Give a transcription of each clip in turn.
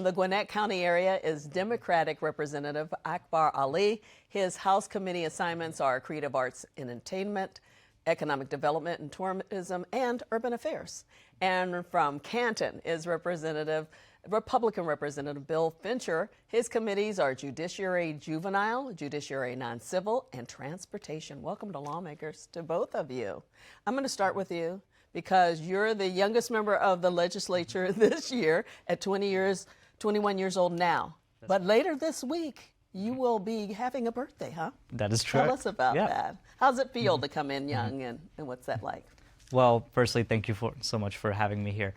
the Gwinnett County area is Democratic Representative Akbar Ali. His House committee assignments are creative arts and entertainment, economic development and tourism, and urban affairs. And from Canton is Republican Representative Bill Fincher. His committees are Judiciary Juvenile, Judiciary Non-Civil, and Transportation. Welcome to Lawmakers to both of you. I'm going to start with you because you're the youngest member of the legislature this year at 21 years old now. But later this week, you will be having a birthday, huh? That is true. Tell us about that. How's it feel to come in young, and what's that like? Well, firstly, thank you so much for having me here.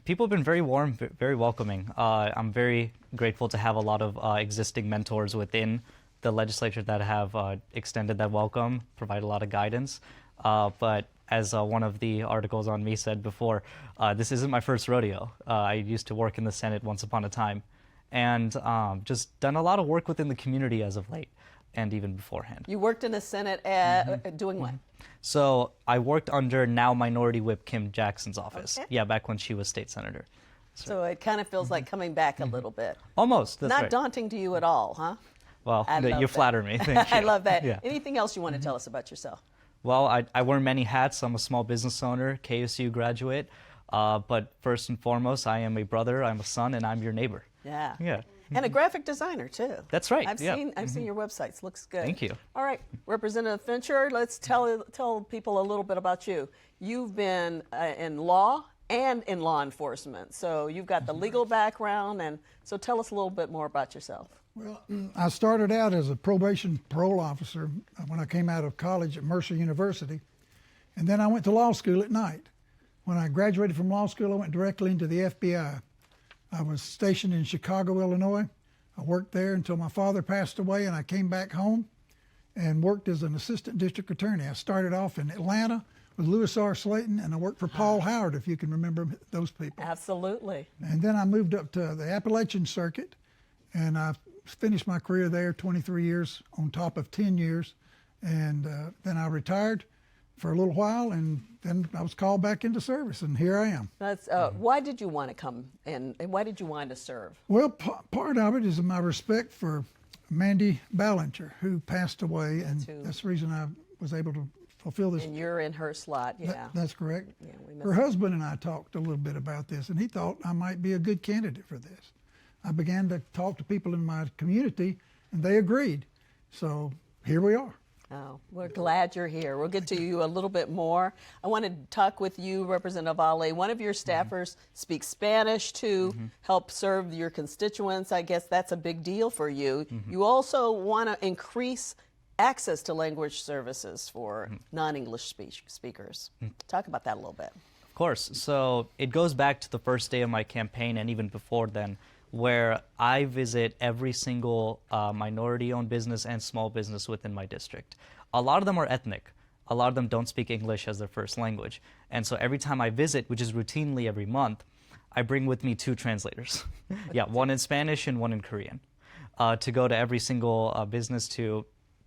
People have been very warm, very welcoming. I'm very grateful to have a lot of existing mentors within the legislature that have extended that welcome, provide a lot of guidance. But as one of the articles on me said before, this isn't my first rodeo. I used to work in the Senate once upon a time, and just done a lot of work within the community as of late, and even beforehand. You worked in the Senate doing what? So I worked under now Minority Whip Kim Jackson's office. Okay. Yeah, back when she was state senator. So it kind of feels like coming back a little bit. Almost. That's Not right. daunting to you at all, huh? Well, you flatter me. Thank you. I love that. Yeah. Anything else you want to tell us about yourself? Well, I wear many hats. I'm a small business owner, KSU graduate. But first and foremost, I am a brother, I'm a son, and I'm your neighbor. Yeah. Yeah. And a graphic designer, too. That's right. I've seen your websites. Looks good. Thank you. All right, Representative Fincher, let's tell people a little bit about you. You've been in law and in law enforcement, so you've got the legal background, and so tell us a little bit more about yourself. Well, I started out as a probation parole officer when I came out of college at Mercer University, and then I went to law school at night. When I graduated from law school, I went directly into the FBI. I was stationed in Chicago, Illinois. I worked there until my father passed away, and I came back home and worked as an assistant district attorney. I started off in Atlanta with Lewis R. Slayton, and I worked for Paul Howard, if you can remember those people. Absolutely. And then I moved up to the Appalachian Circuit, and I finished my career there, 23 years on top of 10 years. And then I retired for a little while, and then I was called back into service, and here I am. That's why did you want to come in, and why did you want to serve? Well, part of it is my respect for Mandy Ballinger, who passed away, and that's the reason I was able to fulfill this. And you're in her slot, yeah. That's correct. Yeah, Her husband and I talked a little bit about this, and he thought I might be a good candidate for this. I began to talk to people in my community, and they agreed. So here we are. Oh, we're glad you're here. We'll get to you a little bit more. I want to talk with you, Representative Ali. One of your staffers speaks Spanish to help serve your constituents. I guess that's a big deal for you. You also want to increase access to language services for non-English speakers. Talk about that a little bit. Of course. So it goes back to the first day of my campaign and even before then, where I visit every single minority-owned business and small business within my district. A lot of them are ethnic. A lot of them don't speak English as their first language. And so every time I visit, which is routinely every month, I bring with me 2 translators. Yeah, one in Spanish and one in Korean, to go to every single business to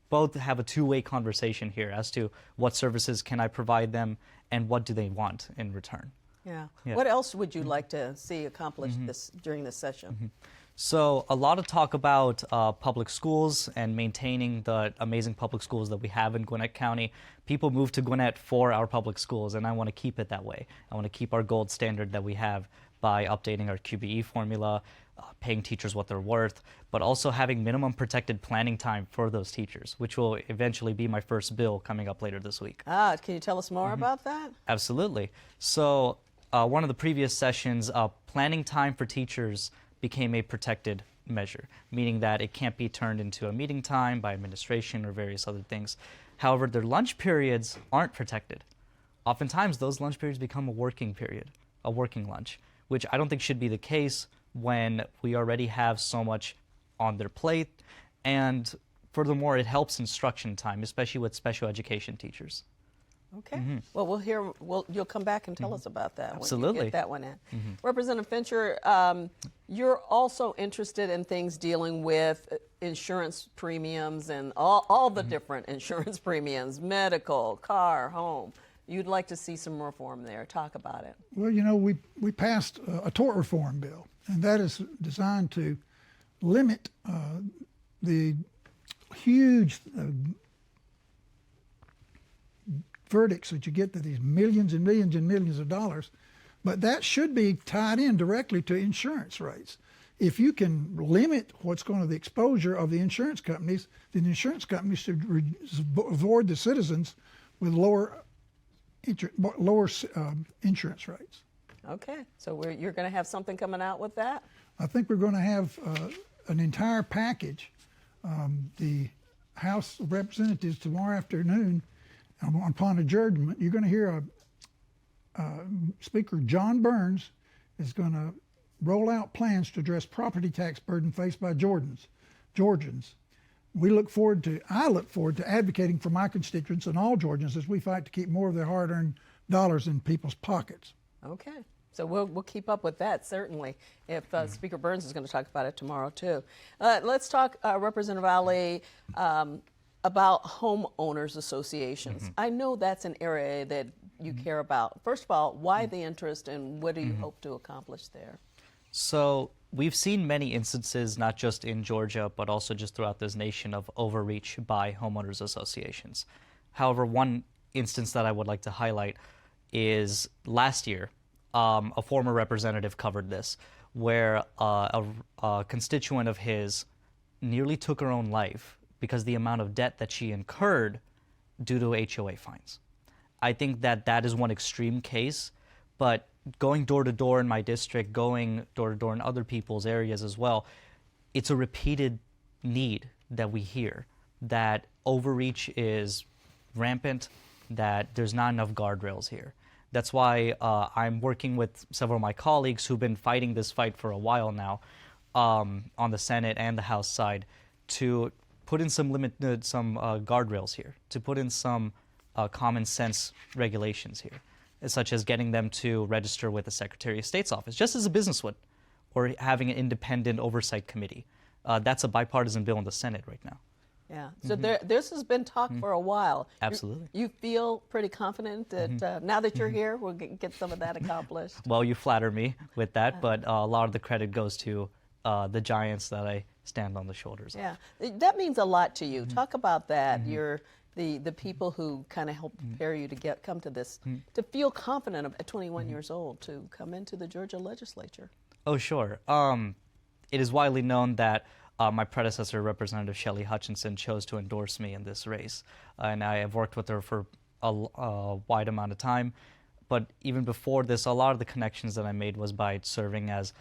both have a two-way conversation here as to what services can I provide them and what do they want in return. Yeah. What else would you like to see accomplished during this session? So a lot of talk about public schools and maintaining the amazing public schools that we have in Gwinnett County. People move to Gwinnett for our public schools, and I want to keep it that way. I want to keep our gold standard that we have by updating our QBE formula, paying teachers what they're worth, but also having minimum protected planning time for those teachers, which will eventually be my first bill coming up later this week. Can you tell us more about that? Absolutely. So one of the previous sessions, planning time for teachers became a protected measure, meaning that it can't be turned into a meeting time by administration or various other things. However, their lunch periods aren't protected. Oftentimes, those lunch periods become a working period, a working lunch, which I don't think should be the case when we already have so much on their plate. And furthermore, it helps instruction time, especially with special education teachers. Okay. Well, we'll hear. You'll come back and tell us about that. Absolutely. When you get that one in. Representative Fincher, you're also interested in things dealing with insurance premiums and all the different insurance premiums, medical, car, home. You'd like to see some reform there. Talk about it. Well, you know, we passed a tort reform bill, and that is designed to limit the huge verdicts that you get to these millions and millions and millions of dollars, but that should be tied in directly to insurance rates. If you can limit what's going to the exposure of the insurance companies, then the insurance companies should avoid the citizens with lower insurance rates. Okay, so you're going to have something coming out with that? I think we're going to have an entire package. The House of Representatives tomorrow afternoon, upon adjournment, you're going to hear Speaker John Burns is going to roll out plans to address property tax burden faced by Georgians. I look forward to advocating for my constituents and all Georgians as we fight to keep more of their hard-earned dollars in people's pockets. Okay, so we'll keep up with that, certainly, if Speaker Burns is going to talk about it tomorrow, too. Let's talk, Representative Ali, about homeowners associations. I know that's an area that you care about. First of all, why the interest, and what do you hope to accomplish there? So we've seen many instances, not just in Georgia, but also just throughout this nation, of overreach by homeowners associations. However, one instance that I would like to highlight is last year, a former representative covered this, where a constituent of his nearly took her own life because the amount of debt that she incurred due to HOA fines. I think that that is one extreme case, but going door to door in my district, going door to door in other people's areas as well, it's a repeated need that we hear, that overreach is rampant, that there's not enough guardrails here. That's why I'm working with several of my colleagues who've been fighting this fight for a while now on the Senate and the House side to put in some guardrails here, to put in some common sense regulations here, such as getting them to register with the Secretary of State's office, just as a business would, or having an independent oversight committee. That's a bipartisan bill in the Senate right now. Yeah, so this has been talked for a while. Absolutely. You feel pretty confident that now that you're here, we'll get some of that accomplished? Well, you flatter me with that, but a lot of the credit goes to the giants that I stand on the shoulders of. Yeah, that means a lot to you. Talk about that. You're the people who kind of helped prepare you to come to this, to feel confident at 21 years old to come into the Georgia legislature. Oh, sure. It is widely known that my predecessor, Representative Shelley Hutchinson, chose to endorse me in this race, and I have worked with her for a wide amount of time. But even before this, a lot of the connections that I made was by serving as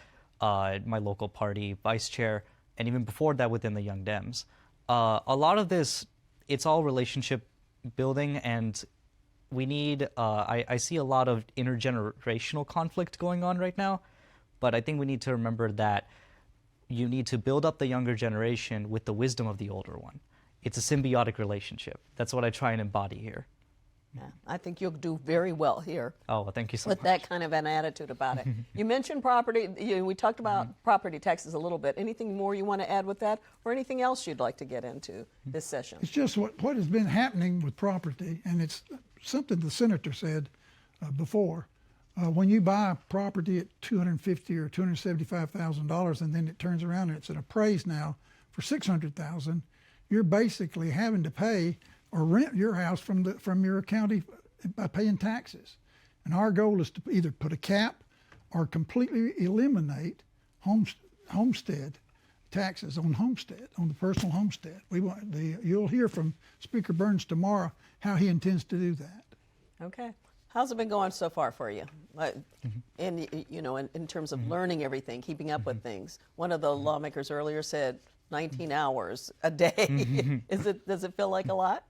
my local party vice chair, and even before that within the Young Dems. A lot of this, it's all relationship building, and we need, I see a lot of intergenerational conflict going on right now, but I think we need to remember that you need to build up the younger generation with the wisdom of the older one. It's a symbiotic relationship. That's what I try and embody here. Yeah, I think you'll do very well here. Oh, well, thank you so with much. That kind of an attitude about it. You mentioned property. We talked about property taxes a little bit. Anything more you want to add with that, or anything else you'd like to get into this session? It's just what has been happening with property, and it's something the senator said before. When you buy property at $250,000 or $275,000, and then it turns around and it's an appraised now for $600,000, you're basically having to pay or rent your house from your county by paying taxes. And our goal is to either put a cap or completely eliminate homestead taxes on homestead, on the personal homestead. You'll hear from Speaker Burns tomorrow how he intends to do that. Okay. How's it been going so far for you? In terms of learning everything, keeping up with things. One of the lawmakers earlier said 19 hours a day. Does it feel like a lot?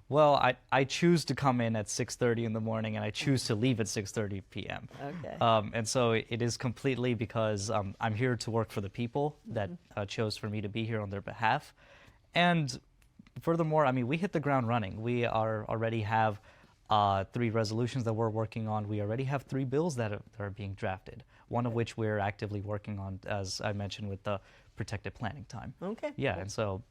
Well, I choose to come in at 6:30 in the morning, and I choose to leave at 6:30 p.m. Okay. And so it is completely because I'm here to work for the people that chose for me to be here on their behalf. And furthermore, I mean, we hit the ground running. We already have 3 resolutions that we're working on. We already have 3 bills that are being drafted, one of which we're actively working on, as I mentioned, with the protected planning time. Okay. Yeah, and so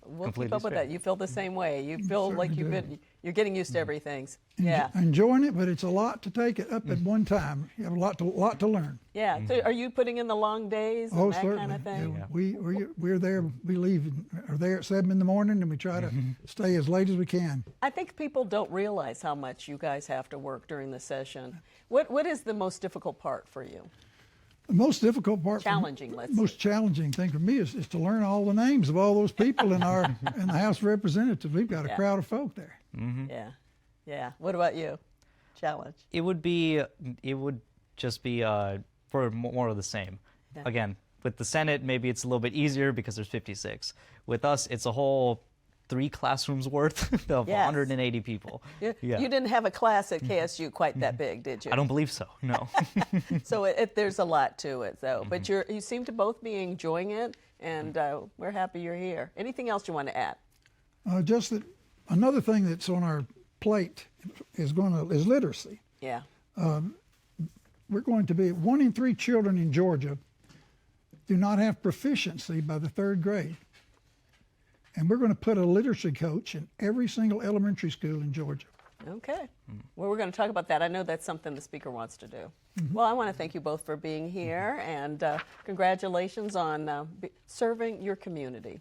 We'll keep completely up with straight. that. You feel the same way. You feel like you're getting used to everything. Yeah. Enjoying it, but it's a lot to take it up at one time. You have a lot to learn. Yeah. So are you putting in the long days and Oh, that certainly. kind of thing? Yeah, we're there. We leave are there at 7 in the morning, and we try to stay as late as we can. I think people don't realize how much you guys have to work during the session. What is the most difficult part for you? The most difficult part, Challenging, let's most say. challenging thing for me is to learn all the names of all those people in our in the House of Representatives. We've got a Yeah. crowd of folk there. Yeah. Yeah. What about you? Challenge. It would just be for more of the same. Yeah. Again, with the Senate, maybe it's a little bit easier because there's 56. With us, it's a whole 3 classrooms worth of Yes. 180 people. You Yeah. didn't have a class at KSU quite that big, did you? I don't believe so. No. So there's a lot to it, though. But you seem to both be enjoying it, and we're happy you're here. Anything else you want to add? Just that another thing that's on our plate is literacy. Yeah. We're going to be 1 in 3 children in Georgia do not have proficiency by the 3rd grade. And we're going to put a literacy coach in every single elementary school in Georgia. Okay. Well, we're going to talk about that. I know that's something the speaker wants to do. Well, I want to thank you both for being here, and congratulations on serving your community.